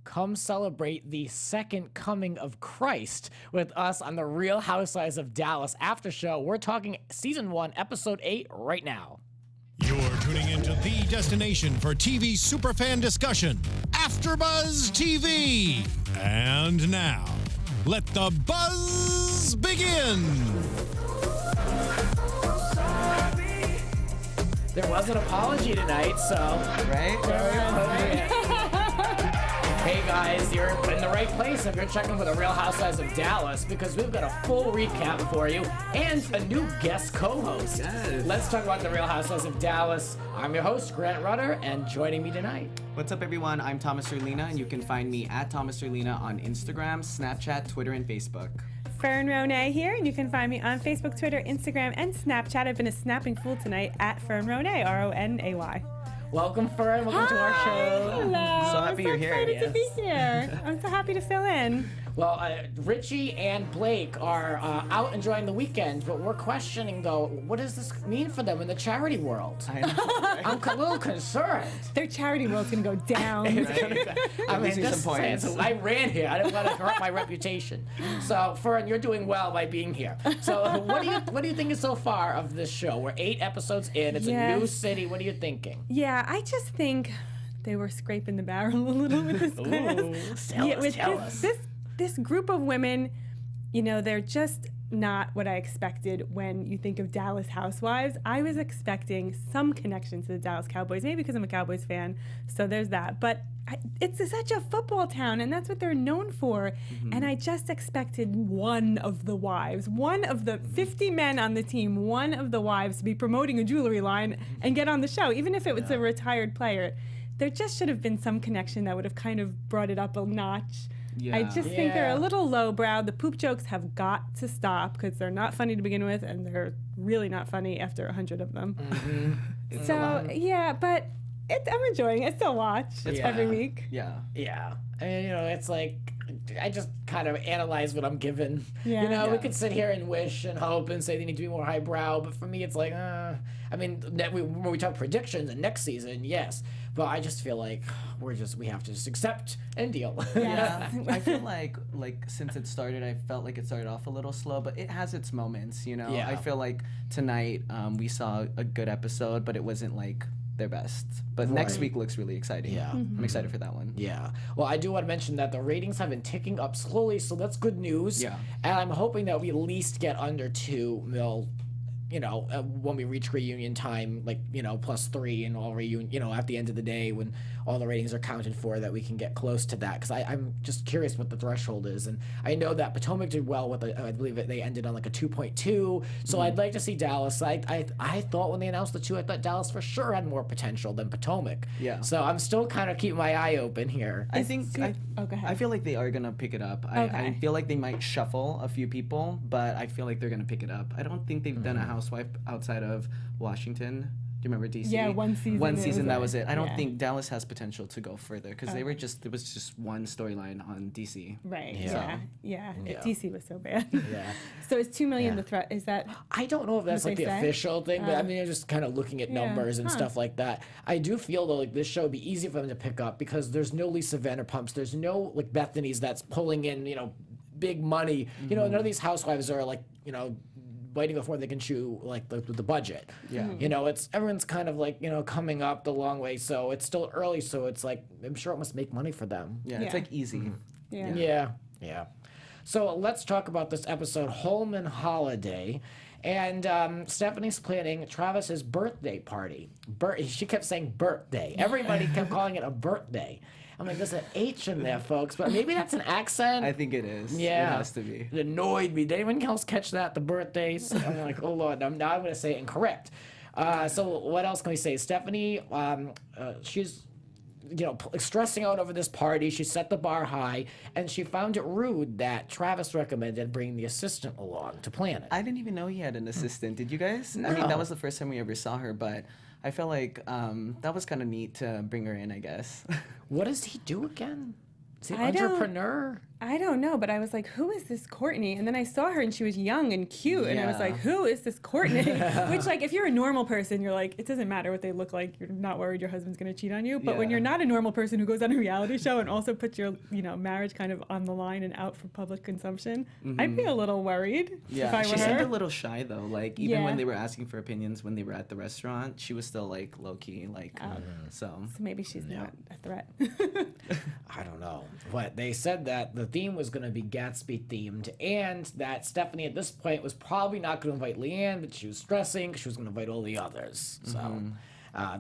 come celebrate the second coming of Christ with us on the Real Housewives of Dallas after show. We're talking season 1, episode 8 right now. You're tuning into the destination for TV superfan discussion, AfterBuzz TV. And now, let the buzz begin. There was an apology tonight, so... Right? Hey guys, you're in the right place if you're checking for the Real Housewives of Dallas because we've got a full recap for you and a new guest co-host. Yes. Let's talk about the Real Housewives of Dallas. I'm your host, Grant Rutter, and joining me tonight. What's up, everyone? I'm Thomas Orlina, and you can find me at Thomas Orlina on Instagram, Snapchat, Twitter, and Facebook. Fern Ronay here, and you can find me on Facebook, Twitter, Instagram, and Snapchat. I've been a snapping fool tonight at Fern Ronay, Ronay. Welcome, Fern. Welcome to our show. Hello. So happy you're here. I'm so excited to be here. I'm so happy to fill in. Well, Richie and Blake are out enjoying the weekend, but we're questioning, though, what does this mean for them in the charity world? I'm a little concerned. Their charity world's going to go down. I mean, Losing just some saying, points. so I ran here. I didn't want to hurt my reputation. So, Fern, you're doing well by being here. So, what do you think is so far of this show? We're 8 episodes in. It's a new city. What are you thinking? Yeah, I just think they were scraping the barrel a little with this class. Tell us. This group of women, you know, they're just not what I expected when you think of Dallas Housewives. I was expecting some connection to the Dallas Cowboys, maybe because I'm a Cowboys fan, so there's that. But it's such a football town, and that's what they're known for. Mm-hmm. And I just expected one of the wives, one of the 50 men on the team, one of the wives to be promoting a jewelry line and get on the show, even if it was a retired player. There just should have been some connection that would have kind of brought it up a notch. Yeah. I just think they're a little lowbrow. The poop jokes have got to stop because they're not funny to begin with, and they're really not funny after 100 of them. Mm-hmm. So, yeah, but I'm enjoying it. I still watch every week. Yeah. Yeah. And, you know, it's like, I just kind of analyze what I'm given. Yeah. You know, we could sit here and wish and hope and say they need to be more highbrow, but for me, it's like, I mean, when we talk predictions and next season, yes, but I just feel like we have to just accept and deal. Yeah. I feel like since it started, I felt like it started off a little slow, but it has its moments, you know? Yeah. I feel like tonight we saw a good episode, but it wasn't like their best. But next week looks really exciting. Yeah. I'm excited for that one. Yeah. Well, I do want to mention that the ratings have been ticking up slowly, so that's good news. Yeah. And I'm hoping that we at least get under 2 mil, you know, when we reach reunion time, like, you know, +3 and all reunion, you know, at the end of the day when all the ratings are counted for, that we can get close to that. Because I'm just curious what the threshold is. And I know that Potomac did well with, I believe they ended on like a 2.2. So I'd like to see Dallas. I thought when they announced the 2, I thought Dallas for sure had more potential than Potomac. Yeah. So I'm still kind of keeping my eye open here. I think go ahead. I feel like they are gonna pick it up. I feel like they might shuffle a few people, but I feel like they're gonna pick it up. I don't think they've done a housewife outside of Washington. Do you remember DC? Yeah, one season. That was it. I don't think Dallas has potential to go further because there was just one storyline on DC. Right. Yeah. Yeah. DC was so bad. Yeah. So is 2 million the threat? Is that? I don't know if that's What like the they say? official thing, but I mean, I'm just kind of looking at numbers and stuff like that. I do feel though like this show would be easy for them to pick up because there's no Lisa Vanderpumps, there's no like Bethany's that's pulling in, you know, big money. You know, none of these housewives are like, you know, biting before they can chew, like the budget. Yeah. You know, everyone's kind of like, you know, coming up the long way, so it's still early, so it's like I'm sure it must make money for them. Yeah, it's like easy. Yeah. Yeah. So let's talk about this episode, Hollman Holiday. And Stephanie's planning Travis's birthday party. She kept saying birthday. Everybody kept calling it a birthday. I'm like, there's an H in there, folks, but maybe that's an accent. I think it is. Yeah. It has to be. It annoyed me. Did anyone else catch that, the birthdays? I'm like, oh, Lord, now I'm going to say it incorrect. So what else can we say? Stephanie, she's, you know, stressing out over this party. She set the bar high, and she found it rude that Travis recommended bringing the assistant along to plan it. I didn't even know he had an assistant. Did you guys? No. I mean, that was the first time we ever saw her, but I felt like that was kind of neat to bring her in, I guess. What does he do again? Is he an I don't- entrepreneur? I don't know, but I was like, who is this Courtney? And then I saw her and she was young and cute. And I was Yeah. like, who is this Courtney? Which, like, if you're a normal person, you're like, it doesn't matter what they look like. You're not worried your husband's going to cheat on you. But when Yeah. you're not a normal person who goes on a reality show and also puts your, marriage kind of on the line and out for public consumption, I'd be a little worried if I she were seemed her. a little shy though. Like even Yeah. when they were asking for opinions when they were at the restaurant, she was still like low key, like so. So maybe she's not a threat. I don't know. But they said that the theme was going to be Gatsby themed, and that Stephanie at this point was probably not going to invite LeeAnne, but she was stressing because she was going to invite all the others. So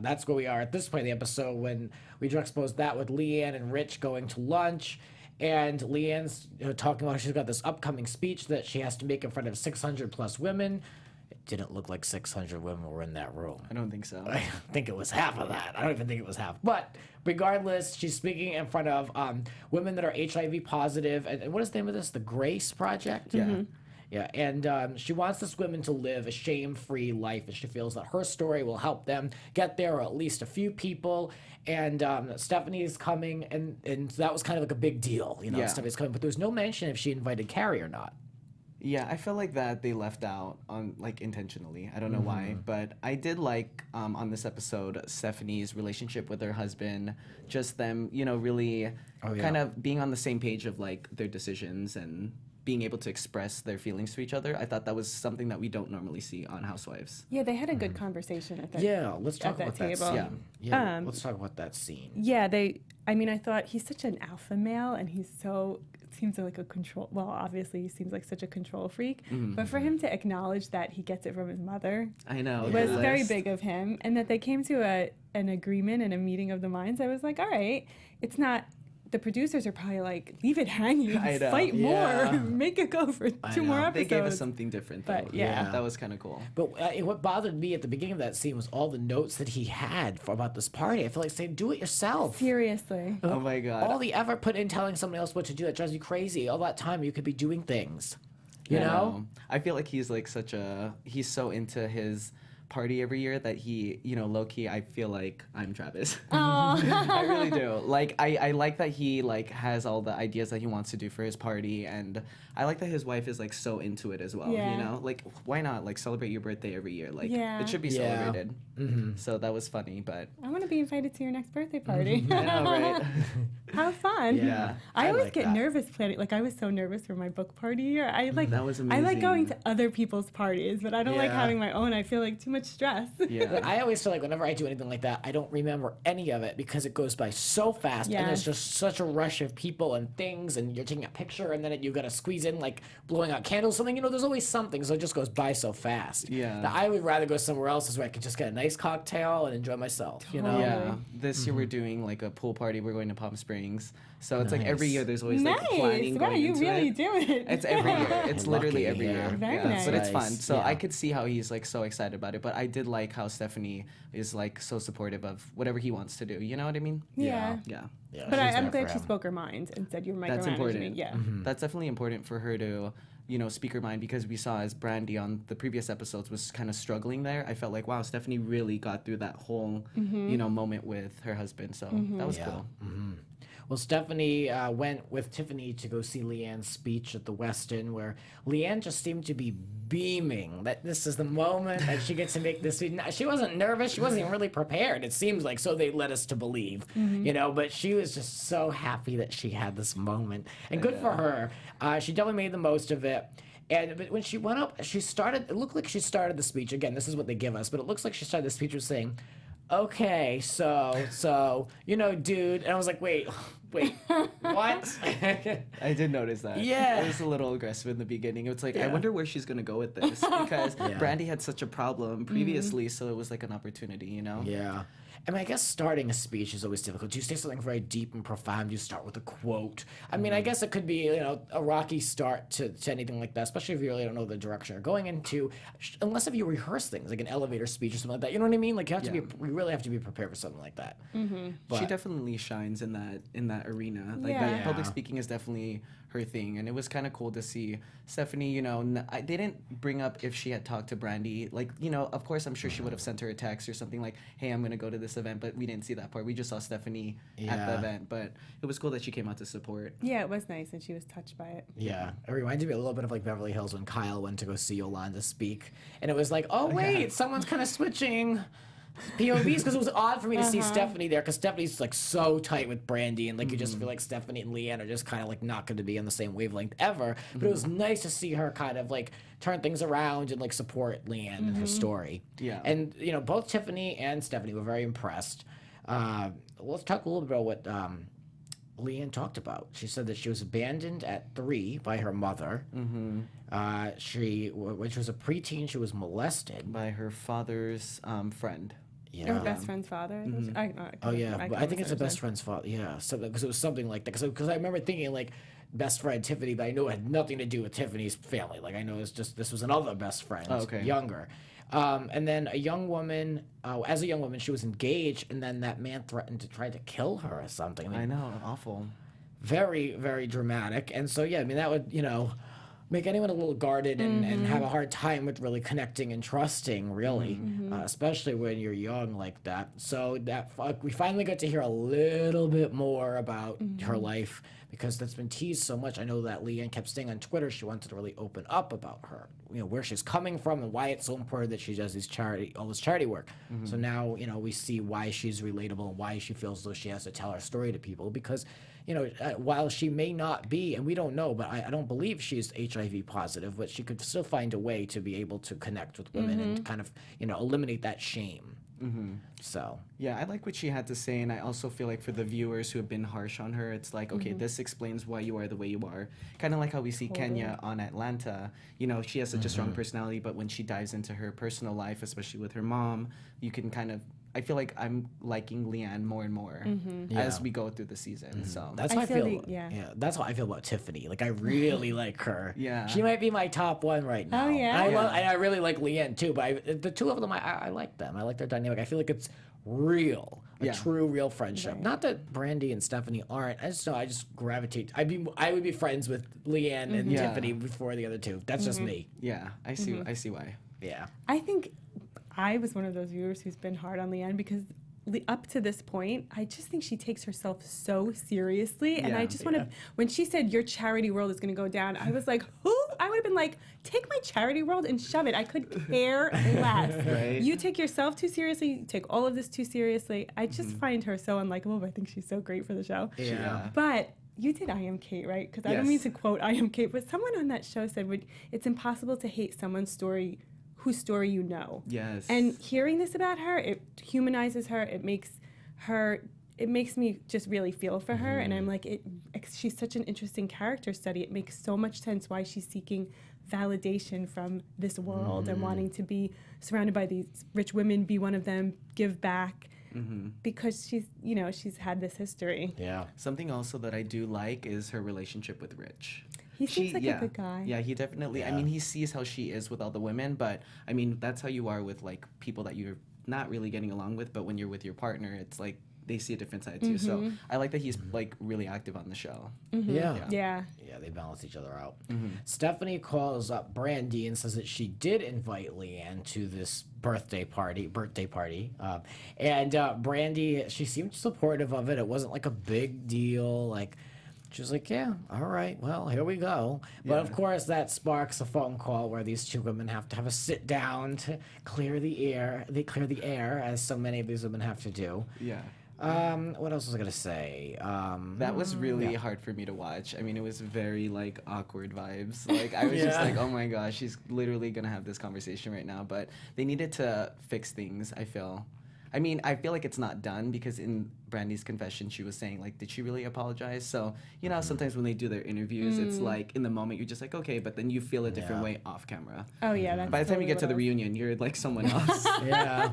that's where we are at this point in the episode when we juxtapose that with LeeAnne and Rich going to lunch. And LeeAnne's talking about she's got this upcoming speech that she has to make in front of 600 plus women. It didn't look like 600 women were in that room. I don't think so. I think it was half of that. I don't even think it was half. But regardless, she's speaking in front of women that are HIV positive. And what is the name of this? The Grace Project? Yeah. Yeah, and she wants this women to live a shame-free life, and she feels that her story will help them get there, or at least a few people. And Stephanie is coming, and that was kind of like a big deal, Yeah. Stephanie's coming. But there was no mention if she invited Cary or not. Yeah, I felt like that they left out on like intentionally. I don't know why, but I did like on this episode Stephanie's relationship with her husband. Just them, really kind of being on the same page of like their decisions and being able to express their feelings to each other. I thought that was something that we don't normally see on Housewives. Yeah, they had a good conversation at that. Yeah, let's talk at that about that table. scene. Yeah, let's talk about that scene. Yeah, I thought he's such an alpha male and seems like a control, well, obviously he seems like such a control freak, but for him to acknowledge that he gets it from his mother I know. was the very list. big of him, and that they came to an agreement and a meeting of the minds. I was like, all right, it's not, the producers are probably like, leave it hanging, I know. fight Yeah. more, make it go for two more know. episodes. They gave us something different though. But, yeah. That was kind of cool. But what bothered me at the beginning of that scene was all the notes that he had about this party. I feel like saying, do it yourself. Seriously. Oh my god. All the effort put in telling someone else what to do, that drives you crazy. All that time you could be doing things. You know? I feel like he's like he's so into his party every year that he, low key, I feel like I'm Travis. I really do. Like I like that he like has all the ideas that he wants to do for his party, and I like that his wife is like so into it as well. Yeah. Like why not like celebrate your birthday every year? Like Yeah. it should be Yeah. celebrated. So that was funny, but I want to be invited to your next birthday party. I know, right? How fun. Yeah. I I always like get that. nervous planning. Like I was so nervous for my book party year. I like That was I like going amazing. to other people's parties, but I don't like Yeah. having my own. I feel like too much stress. Yeah. I always feel like whenever I do anything like that, I don't remember any of it because it goes by so fast, and there's Yes. just such a rush of people and things, and you're taking a picture, and then you got to squeeze in like blowing out candles, something. There's always something, so it just goes by so fast. Yeah. That I would rather go somewhere else where I can just get a nice cocktail and enjoy myself. You know? Yeah, this year we're doing like a pool party. We're going to Palm Springs, so it's like every Nice. year there's always Nice. like planning Wow, going you into really it. do it. It's every year. It's literally Lucky, every yeah. year. Very yeah, but it's fun. nice. So Yeah. I could see how he's like so excited about it. But I did like how Stephanie is like so supportive of whatever he wants to do. You know what I mean? Yeah. Yeah. Yeah, But she's I'm there glad for she him. spoke her mind and said you're micromanaging That's me. important. Yeah. That's definitely important for her to, speak her mind, because we saw as Brandi on the previous episodes was kind of struggling there. I felt like, wow, Stephanie really got through that whole, moment with her husband. So that was cool. Well, Stephanie went with Tiffany to go see LeeAnne's speech at the Westin, where LeeAnne just seemed to be beaming that this is the moment that she gets to make this speech. She wasn't nervous. She wasn't even really prepared. It seems like, so they led us to believe, but she was just so happy that she had this moment. And good for her. She definitely made the most of it. But when she went up, it looked like she started the speech. Again, this is what they give us, but it looks like she started the speech with saying, okay, so, dude. And I was like, wait, what? I did notice that. Yeah. It was a little aggressive in the beginning. It's like, I wonder where she's going to go with this, because Brandi had such a problem previously, so it was like an opportunity, Yeah. I mean, I guess starting a speech is always difficult. Do you say something very deep and profound? Do you start with a quote? I mean, I guess it could be, a rocky start to anything like that, especially if you really don't know the direction you're going into, unless if you rehearse things, like an elevator speech or something like that. You know what I mean? Like, you really have to be prepared for something like that. She definitely shines in that that arena. Like Yeah. that public Yeah. speaking is definitely her thing, and it was kind of cool to see Stephanie. You know, they didn't bring up if she had talked to Brandi. Like, you know, of course, I'm sure she would have sent her a text or something like, "Hey, I'm gonna go to this event," but we didn't see that part. We just saw Stephanie at the Yeah. event, but it was cool that she came out to support. Yeah, it was nice, and she was touched by it. Yeah, it reminded me a little bit of like Beverly Hills when Kyle went to go see Yolanda speak, and it was like, oh wait, someone's kind of switching POVs, because it was odd for me to see Stephanie there, because Stephanie's like so tight with Brandi, and like you just feel like Stephanie and LeeAnne are just kind of like not going to be on the same wavelength ever. But it was nice to see her kind of like turn things around and like support LeeAnne and her story. Yeah. And you know, both Tiffany and Stephanie were very impressed. Let's talk a little bit about what LeeAnne talked about. She said that she was abandoned at 3 by her mother. When she was a preteen, she was molested. By her father's friend. Yeah. Her best friend's father. Oh yeah, but I think it's a best friend's father. Yeah, so because it was something like that. Because I remember thinking like best friend Tiffany, but I know it had nothing to do with Tiffany's family. Like I know it's just this was another best friend, okay. younger. And then a young woman, as a young woman, she was engaged, and then that man threatened to try to kill her or something. I know, awful. Very, very dramatic. And so yeah, I mean that would make anyone a little guarded and have a hard time with really connecting and trusting, really, especially when you're young like that. So that we finally got to hear a little bit more about her life, because that's been teased so much. I know that LeeAnne kept saying on Twitter she wanted to really open up about her, where she's coming from and why it's so important that she does all this charity work. So now, we see why she's relatable and why she feels as though she has to tell her story to people, because while she may not be, and we don't know, but I don't believe she's HIV positive, but she could still find a way to be able to connect with women and kind of, eliminate that shame. So. Yeah, I like what she had to say, and I also feel like for the viewers who have been harsh on her, it's like, okay, this explains why you are the way you are. Kind of like how we see Kenya on Atlanta. She has such a strong personality, but when she dives into her personal life, especially with her mom, you can kind of, I feel like I'm liking LeeAnne more and more as we go through the season. So That's how I feel. yeah. That's how I feel about Tiffany. Like I really like her. Yeah. She might be my top one right now. Oh, yeah? And I really like LeeAnne too. But the two of them, I like them. I like their dynamic. I feel like it's real, a true, real friendship. Right. Not that Brandi and Stephanie aren't. I just gravitate. I would be friends with LeeAnne and Tiffany before the other two. That's just me. yeah, I see why. Yeah. I think I was one of those viewers who's been hard on LeeAnne, because up to this point, I just think she takes herself so seriously. And I just want to, when she said your charity world is going to go down, I was like, who? I would have been like, take my charity world and shove it. I could care less. Right. You take yourself too seriously. You take all of this too seriously. I just find her so unlikable, but I think she's so great for the show. Yeah. But you did I Am Kate, right? Because I don't mean to quote I Am Kate, but someone on that show said, it's impossible to hate someone's story whose story you know. Yes. And hearing this about her, it humanizes her. It makes me just really feel for her. And I'm like, she's such an interesting character study. It makes so much sense why she's seeking validation from this world and wanting to be surrounded by these rich women, be one of them, give back. Because she's had this history. Yeah. Something also that I do like is her relationship with Rich. He seems like a good guy. Yeah, he definitely. I mean, he sees how she is with all the women, but I mean, that's how you are with like people that you're not really getting along with. But when you're with your partner, it's like they see a different side too. So I like that he's like really active on the show. Yeah. Yeah. Yeah, they balance each other out. Stephanie calls up Brandi and says that she did invite LeeAnne to this birthday party. And Brandi, she seemed supportive of it. It wasn't like a big deal. Like, she was like, yeah, all right, well, here we go. But of course, that sparks a phone call where these two women have to have a sit down to clear the air. They clear the air, as so many of these women have to do. Yeah. What else was I gonna say? That was really hard for me to watch. I mean, it was very like awkward vibes. Like I was just like, oh my gosh, she's literally gonna have this conversation right now. But they needed to fix things, I feel. I mean, I feel like it's not done, because in Brandi's confession, she was saying, like, did she really apologize? So, sometimes when they do their interviews, it's like, in the moment, you're just like, okay, but then you feel a different way off camera. Oh, yeah. That's By the time you totally get to what the I was- reunion, you're like someone else. Yeah.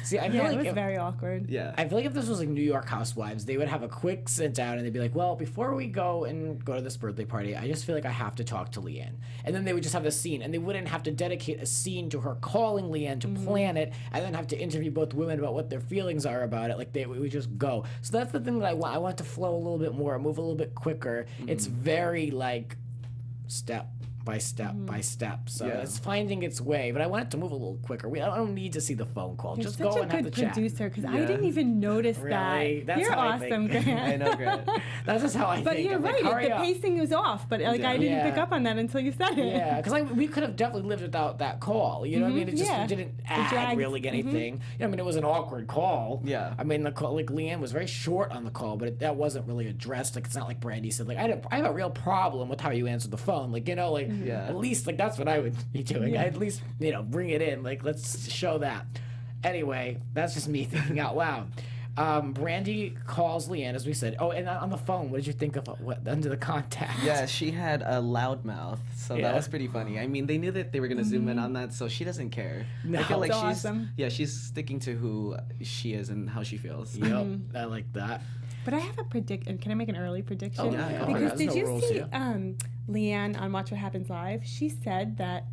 See, I feel Yeah, like it was very awkward. Yeah. I feel like if this was like New York Housewives, they would have a quick sit down and they'd be like, well, before we go to this birthday party, I just feel like I have to talk to LeeAnne. And then they would just have a scene, and they wouldn't have to dedicate a scene to her calling LeeAnne to plan it, and then have to interview both women about what their feelings are about it. Like, we would just go flow. So that's the thing that I want. I want it to flow a little bit more, move a little bit quicker. It's very like step by step by step. So Yeah. it's finding its way, but I want it to move a little quicker. I don't need to see the phone call. You're Just such go a and have good the chat. producer because I Yeah. didn't even notice Really? that. That's You're how I awesome, think. Grant. I know, Grant. That's just how I But think. you're I'm like, right. hurry The up. pacing was off, but like I didn't Yeah. pick up on that until you said it. Yeah, because we could have definitely lived without that call. You know what I mean? It just yeah. it didn't It add dragged. really anything. You know, I mean, it was an awkward call. Yeah. I mean, the call, like LeeAnne was very short on the call, but that wasn't really addressed. Like, it's not like Brandi said, like, I have a real problem with how you answered the phone. Like, you know, like, Yeah. at least, like, that's what I would be doing. Yeah. I'd at least, you know, bring it in. Like, let's show that. Anyway, that's just me thinking out loud. Brandi calls LeeAnne, as we said. Oh, and on the phone, what did you think of what under the contact? Yeah, she had a loud mouth, so Yeah. that was pretty funny. I mean, they knew that they were gonna zoom in on that, so she doesn't care. No. I feel like That's she's awesome. she's sticking to who she is and how she feels. Yep, I like that. But I have a prediction. Can I make an early prediction? Oh, yeah, go for it. Because There's did no you rules see here. LeeAnne on Watch What Happens Live? She said that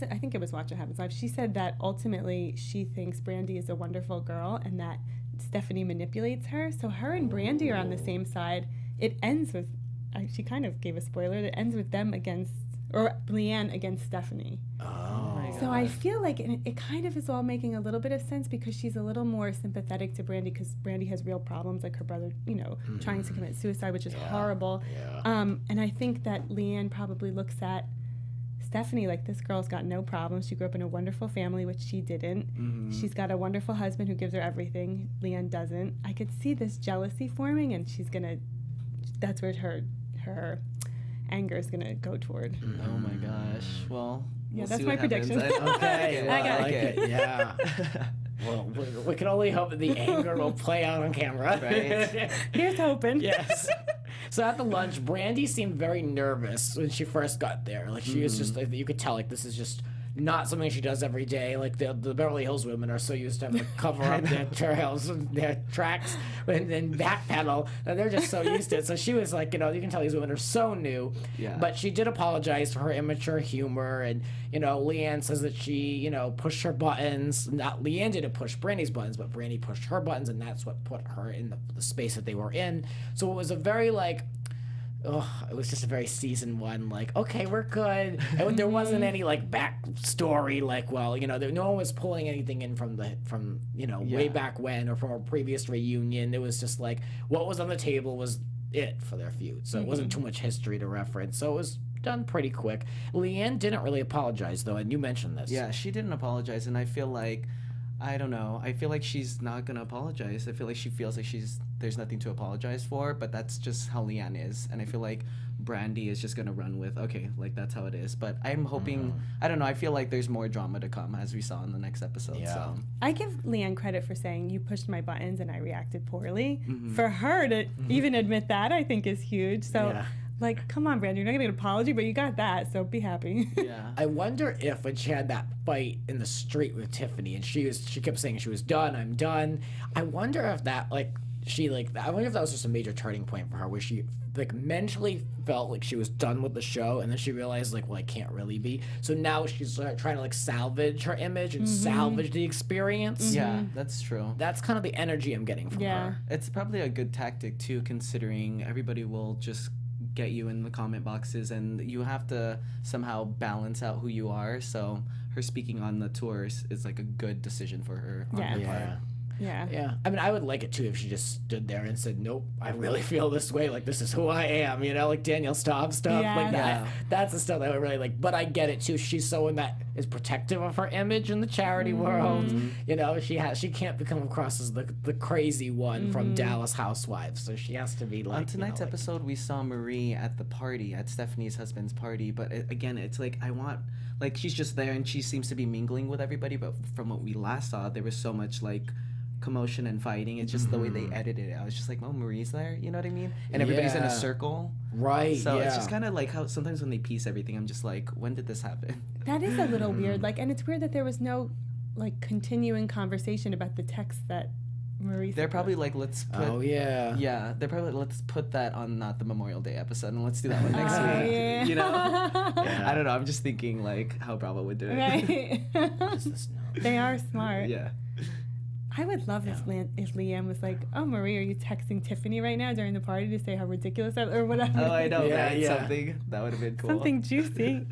I think it was Watch What Happens Live. She said that ultimately she thinks Brandi is a wonderful girl and that Stephanie manipulates her. So her and Brandi are on the same side. It ends with she kind of gave a spoiler. It ends with them against or LeeAnne against Stephanie. Oh. So I feel like it kind of is all making a little bit of sense because she's a little more sympathetic to Brandi because Brandi has real problems, like her brother, you know, trying to commit suicide, which is horrible. Yeah. And I think that LeeAnne probably looks at Stephanie like, this girl's got no problems. She grew up in a wonderful family, which she didn't. She's got a wonderful husband who gives her everything. LeeAnne doesn't. I could see this jealousy forming, and that's where her anger is gonna go toward. Oh my gosh. Well, Yeah, we'll that's see my what happens. prediction. Okay, I well, got I like it. it. Yeah. Well, we can only hope that the anger will play out on camera. Right. Here's hoping. Yes. So at the lunch, Brandi seemed very nervous when she first got there. Like she was just, like, you could tell, like this is just not something she does every day. Like the Beverly Hills women are so used to having to cover up their trails and their tracks and backpedal. And they're just so used to it. So she was like, you know, you can tell these women are so new. Yeah. But she did apologize for her immature humor. And, you know, LeeAnne says that she, you know, pushed her buttons. Not LeeAnne didn't push Brandi's buttons, but Brandi pushed her buttons. And that's what put her in the space that they were in. So it was a very, like, it was just a very season one, like, okay, we're good. And there wasn't any like backstory, like, well, you know, no one was pulling anything in from you know, way Yeah. back when or from a previous reunion. It was just like what was on the table was it for their feud. So it wasn't too much history to reference. So it was done pretty quick. LeeAnne didn't really apologize though, and you mentioned this. Yeah, she didn't apologize, and I feel like, I don't know, I feel like she's not gonna apologize. I feel like she feels like there's nothing to apologize for, but that's just how LeeAnne is, and I feel like Brandi is just gonna run with, okay, like that's how it is. But I'm hoping, I don't know, I feel like there's more drama to come, as we saw in the next episode. Yeah. So I give LeeAnne credit for saying you pushed my buttons and I reacted poorly. For her to even admit that, I think is huge. So, Yeah. like, come on, Brandi, you're not getting an apology, but you got that, so be happy. yeah. I wonder if when she had that fight in the street with Tiffany and she kept saying she was done, I'm done. I wonder if that I wonder if that was just a major turning point for her where she like mentally felt like she was done with the show and then she realized like, well, I can't really be. So now she's trying to like salvage her image and salvage the experience. Yeah, that's true. That's kind of the energy I'm getting from Yeah. her. It's probably a good tactic too, considering everybody will just get you in the comment boxes and you have to somehow balance out who you are. So her speaking on the tours is like a good decision for her on Yeah. her part. Yeah. Yeah. Yeah. I mean, I would like it too if she just stood there and said, nope, I really feel this way. Like, this is who I am, you know, like Danielle Staub stuff. Yeah. Like, Yeah. that's the stuff that I would really like. But I get it too. She's someone that is protective of her image in the charity world. You know, she can't become across as the crazy one from Dallas Housewives. So she has to be like. On tonight's you know, like- episode, we saw Marie at the party, at Stephanie's husband's party. But again, it's like, like, she's just there and she seems to be mingling with everybody. But from what we last saw, there was so much, like, commotion and fighting. It's just the way they edited it. I was just like, oh, Marie's there? You know what I mean? And everybody's in Yeah. a circle. Right. So yeah. it's just kind of like how sometimes when they piece everything, I'm just like, when did this happen? That is a little weird. Like, and it's weird that there was no, like, continuing conversation about the text that Marie They're sent probably us. like, let's put. Oh, yeah. Yeah, they're probably let's put that on not the Memorial Day episode and let's do that one next week. Yeah. You know, Yeah. I don't know. I'm just thinking like how Bravo would do it. Right. What is this now? They are smart. Yeah. I would love if LeeAnne was like, "Oh, Marie, are you texting Tiffany right now during the party to say how ridiculous that or whatever?" Oh, I know, Yeah, right? yeah. Something that would have been cool. Something juicy.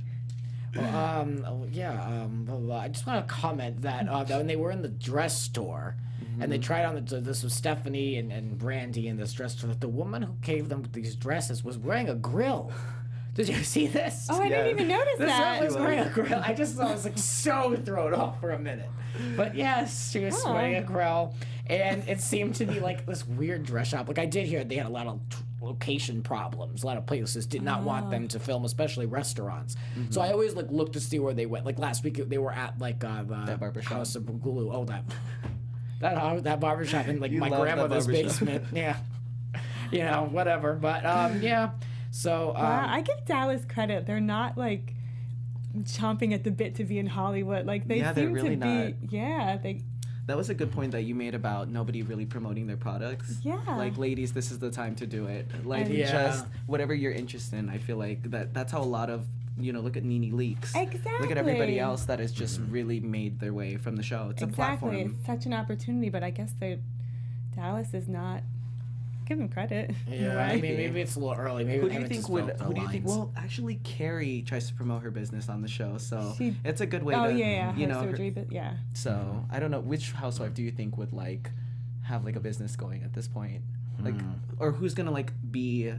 Well, blah, blah, blah. I just want to comment that when they were in the dress store and they tried on this was Stephanie and Brandi in this dress store, that the woman who gave them these dresses was wearing a grill. Did you see this? Oh, I didn't even notice This that. girl was wearing a grill. I just thought I was like so thrown off for a minute. But yes, she was wearing a grill. And it seemed to be like this weird dress shop. Like I did hear they had a lot of location problems. A lot of places did not want them to film, especially restaurants. So I always like look to see where they went. Like last week they were at like the barbershop. House of Bugulu. Oh, that barbershop in like You my love that grandmother's barbershop. basement. Yeah. You know, whatever. But yeah. So Wow, I give Dallas credit. They're not like chomping at the bit to be in Hollywood. Like they Yeah, they're seem really to be. not. Yeah, they. That was a good point that you made about nobody really promoting their products. Yeah. Like, ladies, this is the time to do it. Like, Yeah. just whatever you're interested in. I feel like that's how a lot of, look at Nene Leakes. Exactly. Look at everybody else that has just really made their way from the show. It's a Exactly. platform. It's such an opportunity, but I guess Dallas is not. Give them credit. yeah, I right? mean, maybe it's a little early. Maybe Who they do you haven't think just would? felt the Who do you think? lines. Well, actually, Cary tries to promote her business on the show, so She- it's a good way Oh to, yeah, you her know. surgery, but yeah. So I don't know which housewife do you think would like have like a business going at this point, like, or who's gonna like be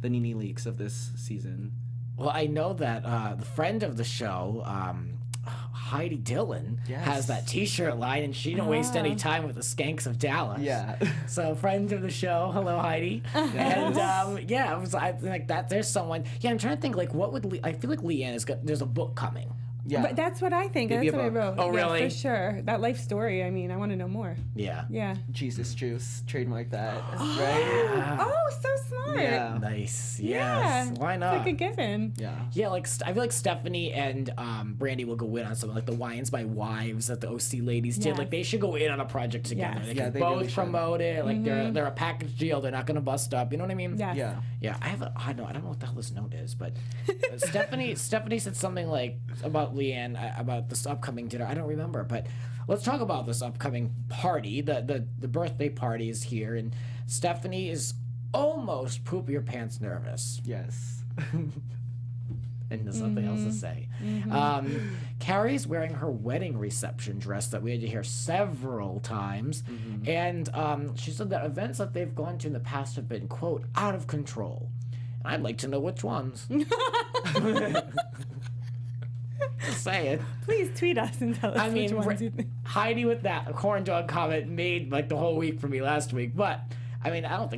the Nene Leakes of this season? Well, I know that the friend of the show, Heidi Dillon, Yes. has that T-shirt line, and she didn't waste any time with the Skanks of Dallas. Yeah. So, friend of the show, hello Heidi. And yeah, it was I like that. There's someone. Yeah, I'm trying to think like what would I feel like LeeAnne is got. There's a book coming. Yeah. But that's what I think. Maybe That's what I a wrote. Oh, Yeah, really? for sure. That life story. I mean, I want to know more. Yeah. Yeah. Jesus juice, trademark that, right? Oh, so smart. Yeah. Nice. Yeah. Yes. Why It's not? like a given. Yeah. Yeah, like I feel like Stephanie and Brandi will go in on something like the Wines by Wives that the OC ladies did. Yes. Like they should go in on a project together. Yes. They Yeah, can they both really should. promote it. Like they're a package deal. They're not gonna bust up. You know what I mean? Yes. Yeah. Yeah, I don't know what the hell this note is, but Stephanie said something like about LeeAnne about this upcoming dinner. I don't remember, but let's talk about this upcoming party. The birthday party is here, and Stephanie is almost poop your pants nervous, Yes. and there's nothing else to say. Cary's wearing her wedding reception dress that we had to hear several times, and she said that events that they've gone to in the past have been, quote, out of control. And I'd like to know which ones. Just saying. Please tweet us and tell us I mean, which ones you think. Heidi with that corn dog comment made like the whole week for me last week, but I mean, out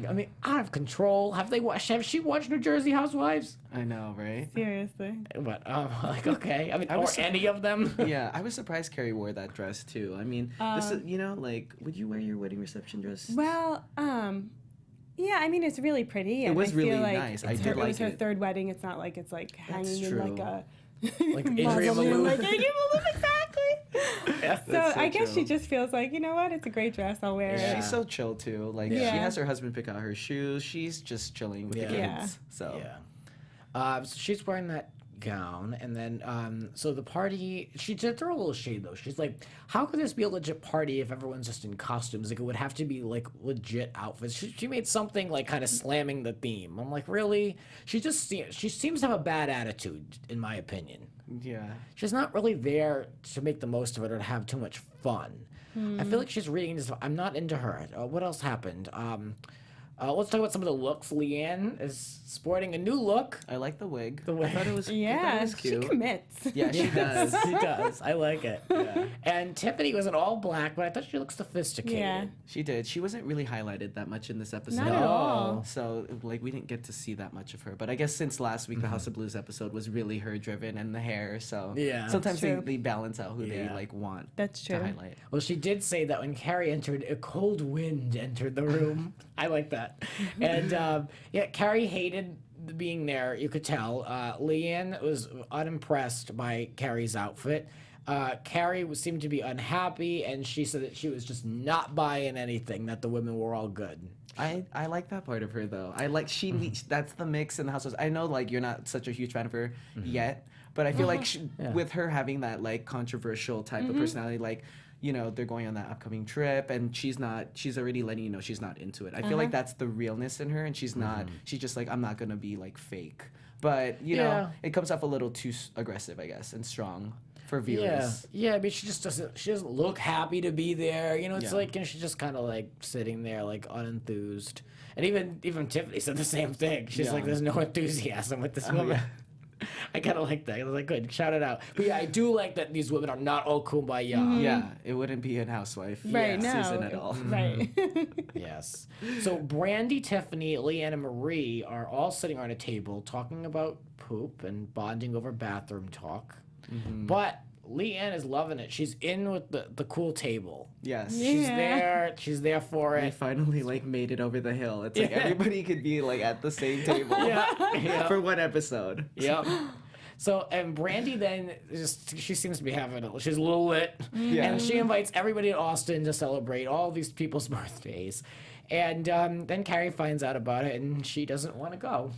of control. Have she watched New Jersey Housewives? I know, right? Seriously. But like, okay. I mean, was or any of them. Yeah, I was surprised Cary wore that dress too. I mean, this is, like, would you wear your wedding reception dress? Well, yeah, I mean, it's really pretty. It and was I feel really like nice. I it's did her, it was like her it. third wedding. It's not like it's like hanging in true. like a Like Adrian mausoleum, Malou. like Adrian Malou, exactly. Yeah. So That's so I guess true. she just feels like, you know what, it's a great dress. I'll wear Yeah. it. She's so chill too. Like Yeah. she has her husband pick out her shoes. She's just chilling with the kids. Yeah. Yeah. So Yeah. So she's wearing that gown, and then so the party. She did throw a little shade though. She's like, "How could this be a legit party if everyone's just in costumes? Like it would have to be like legit outfits." She made something like kind of slamming the theme. I'm like, really? She seems to have a bad attitude, in my opinion. yeah. She's not really there to make the most of it or to have too much fun. I feel like she's reading this. I'm not into her. What else happened? Let's talk about some of the looks. LeeAnne is sporting a new look. I like the wig. The wig. I thought it was, I thought Yeah, it was she cute. commits. Yeah, she does. She does. I like it. And Tiffany was in all black, but I thought she looked sophisticated. Yeah. She did. She wasn't really highlighted that much in this episode. Not at all. So, like, we didn't get to see that much of her. But I guess since last week, the House of Blues episode was really her driven and the hair. So, Yeah. sometimes True. they balance out who they, Yeah. like, want That's to true. highlight. Well, she did say that when Cary entered, a cold wind entered the room. I like that. And yeah, Cary hated being there. You could tell. LeeAnne was unimpressed by Cary's outfit. Cary seemed to be unhappy, and she said that she was just not buying anything. That the women were all good. I like that part of her though. I like that's the mix in the households. I know like you're not such a huge fan of her yet, but I feel like with her having that like controversial type of personality, like they're going on that upcoming trip, and she's already letting you know she's not into it. I feel like that's the realness in her, and she's just like, I'm not gonna be like fake. But you know, it comes off a little too aggressive, I guess, and strong for viewers. Yeah. I mean, she doesn't look happy to be there. It's like, and she's just kind of like sitting there, like unenthused. And even Tiffany said the same thing. She's like, there's no enthusiasm with this woman. I kind of like that. I was like, good, shout it out. But yeah, I do like that these women are not all kumbaya. Yeah, it wouldn't be a housewife Right, no. season at all. Right. Yes. So Brandi, Tiffany, LeeAnne, and Marie are all sitting around a table talking about poop and bonding over bathroom talk. But LeeAnne is loving it. She's in with the cool table. Yes. She's there for They it. finally like made it over the hill. It's like everybody could be like at the same table for one episode. Yep. So, and Brandi then she seems to be having it. She's a little lit. And she invites everybody in Austin to celebrate all these people's birthdays. And then Cary finds out about it, and she doesn't want to go.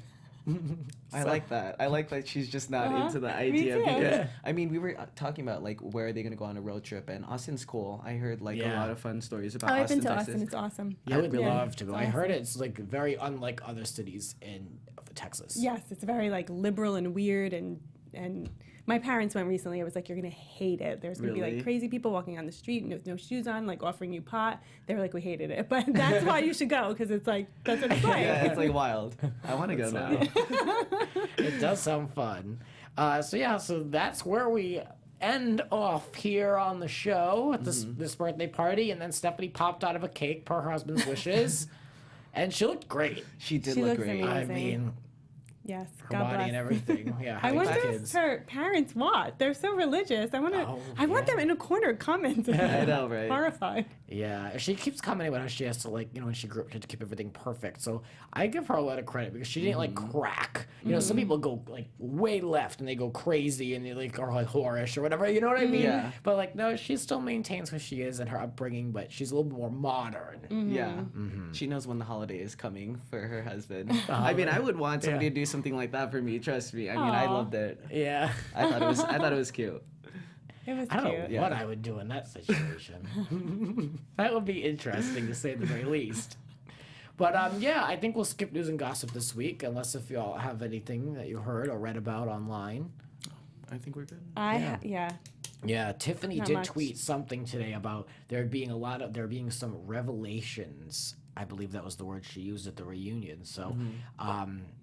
I like that. I like that she's just not into the idea. too. Because, I mean, we were talking about like where are they going to go on a road trip, and Austin's cool. I heard like a lot of fun stories about I've Austin, been to Texas. Austin. It's awesome. I would love to It's go. I heard it's like very unlike other cities in Texas. Yes, it's very like liberal and weird and my parents went recently. I was like, you're gonna hate it. There's gonna be Really? like crazy people walking on the street with no shoes on, like offering you pot. They were like, we hated it, but that's why you should go because it's like that's what it's like. Yeah, it's like wild. I want to go now. It does sound fun. So that's where we end off here on the show at this birthday party, and then Stephanie popped out of a cake per her husband's wishes, and she looked great. She did She look looks great. amazing. I mean, Yes, her God body bless. and everything. Yeah, I having wonder kids. if her parents watch. They're so religious. I want them in a corner commenting. I know, right? Horrified. Yeah, she keeps commenting about how she has to when she grew up, she had to keep everything perfect. So I give her a lot of credit because she didn't like crack. Some people go like way left and they go crazy and they like are like whorish or whatever. You know what I mean? Yeah. But like no, she still maintains who she is and her upbringing, but she's a little more modern. Yeah. She knows when the holiday is coming for her husband. I mean, I would want somebody to do something like that for me. Trust me. I mean, I Aw. loved it. Yeah. I thought it was cute. It was I don't know cute. what I would do in that situation. That would be interesting to say at the very least. But I think we'll skip news and gossip this week, unless if y'all have anything that you heard or read about online. I think we're good. Yeah, Tiffany Not did much. tweet something today about there being some revelations. I believe that was the word she used at the reunion. So,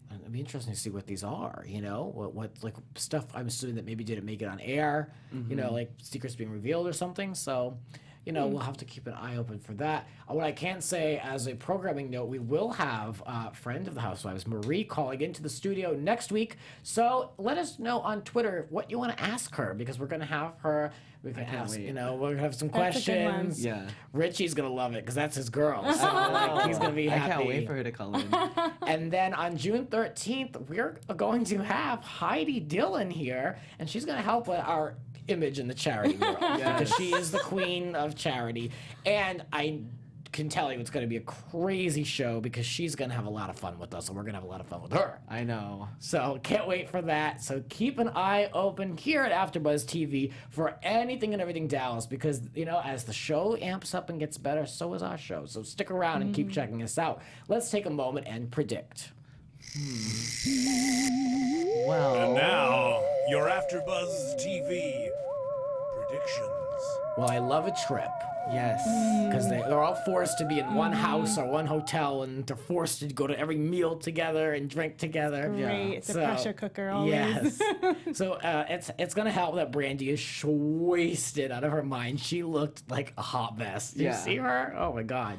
it'd be interesting to see what these are. What like stuff I'm assuming that maybe didn't make it on air. Like secrets being revealed or something. So, we'll have to keep an eye open for that. What I can say as a programming note, we will have a friend of the Housewives, Marie, calling into the studio next week. So let us know on Twitter what you want to ask her because we're going to have her. We can ask, wait. we're going to have some That's a good one. questions. Yeah. Richie's going to love it because that's his girl. So like, he's going to be happy. I can't wait for her to call in. And then on June 13th, we're going to have Heidi Dillon here, and she's going to help with our image in the charity world because she is the queen of charity. And I can tell you it's going to be a crazy show because she's going to have a lot of fun with us, and we're going to have a lot of fun with her. I know. So can't wait for that. So keep an eye open here at AfterBuzz TV for anything and everything Dallas because, as the show amps up and gets better, so is our show. So stick around and keep checking us out. Let's take a moment and predict. Well. And now, your AfterBuzz TV predictions. Well, I love a trip. Yes. Because they're all forced to be in one house or one hotel, and they're forced to go to every meal together and drink together. Great. It's a So, pressure cooker always. Yes. So it's gonna help that Brandi is wasted out of her mind. She looked like a hot mess. Did you see her? Oh my god.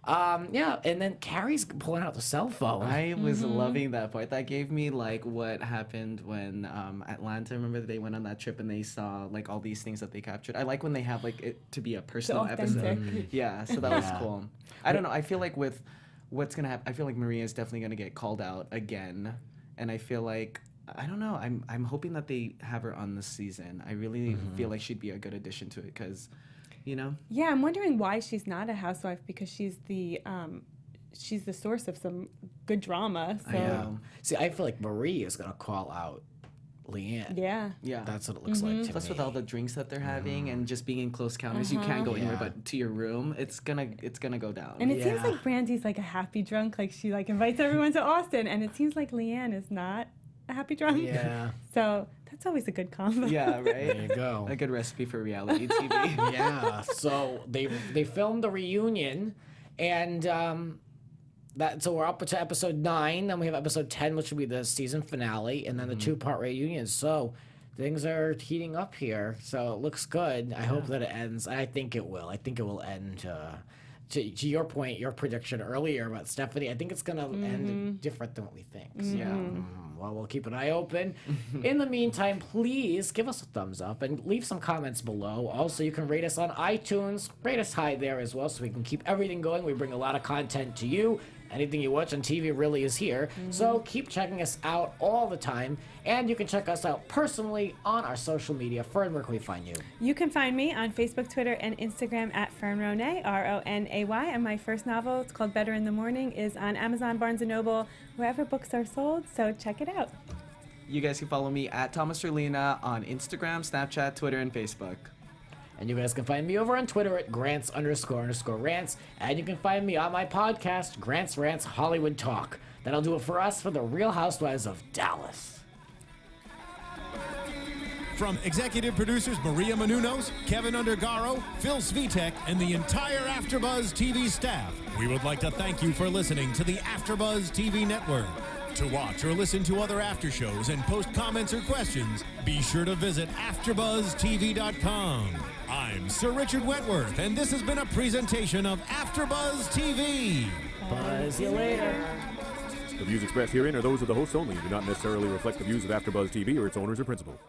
And then Cary's pulling out the cell phone. I was loving that part. That gave me like what happened when Atlanta. Remember they went on that trip and they saw like all these things that they captured. I like when they have like it to be a personal episode. authentic. Yeah, so that was cool. I don't know. I feel like with what's gonna happen, I feel like Maria is definitely gonna get called out again, and I feel like I don't know. I'm hoping that they have her on this season. I really feel like she'd be a good addition to it because. Yeah, I'm wondering why she's not a housewife because she's the source of some good drama. So See, I feel like Marie is gonna call out LeeAnne. Yeah. Yeah. That's what it looks like to Plus, me. with all the drinks that they're having and just being in close counters, you can't go anywhere Yeah. but to your room. It's gonna go down. And it seems Yeah. like Brandi's like a happy drunk. Like she like invites everyone to Austin, and it seems like LeeAnne is not a happy drunk. Yeah. So that's always a good combo. yeah, right. There you go. A good recipe for reality TV. Yeah. So they filmed the reunion, and so we're up to episode 9. Then we have episode 10, which will be the season finale, and then the 2-part reunion. So things are heating up here. So it looks good. I hope that it ends. I think it will. I think it will end. To your point, your prediction earlier about Stephanie, I think it's going to end different than what we think. So, Yeah. well, we'll keep an eye open. In the meantime, please give us a thumbs up and leave some comments below. Also, you can rate us on iTunes. Rate us high there as well so we can keep everything going. We bring a lot of content to you. Anything you watch on TV really is here. So keep checking us out all the time. And you can check us out personally on our social media. Fern, where can we find you? You can find me on Facebook, Twitter, and Instagram at Fern Ronay, Ronay. And my first novel, it's called Better in the Morning, is on Amazon, Barnes & Noble, wherever books are sold. So check it out. You guys can follow me at Thomas Orlina on Instagram, Snapchat, Twitter, and Facebook. And you guys can find me over on Twitter at Grants__Rants. And you can find me on my podcast, Grants Rants Hollywood Talk. That'll do it for us for the Real Housewives of Dallas. From executive producers Maria Menounos, Kevin Undergaro, Phil Svitek, and the entire AfterBuzz TV staff, we would like to thank you for listening to the AfterBuzz TV network. To watch or listen to other after shows and post comments or questions, be sure to visit AfterBuzzTV.com. I'm Sir Richard Wentworth, and this has been a presentation of AfterBuzz TV. Buzz you later. The views expressed herein are those of the hosts only and do not necessarily reflect the views of AfterBuzz TV or its owners or principals.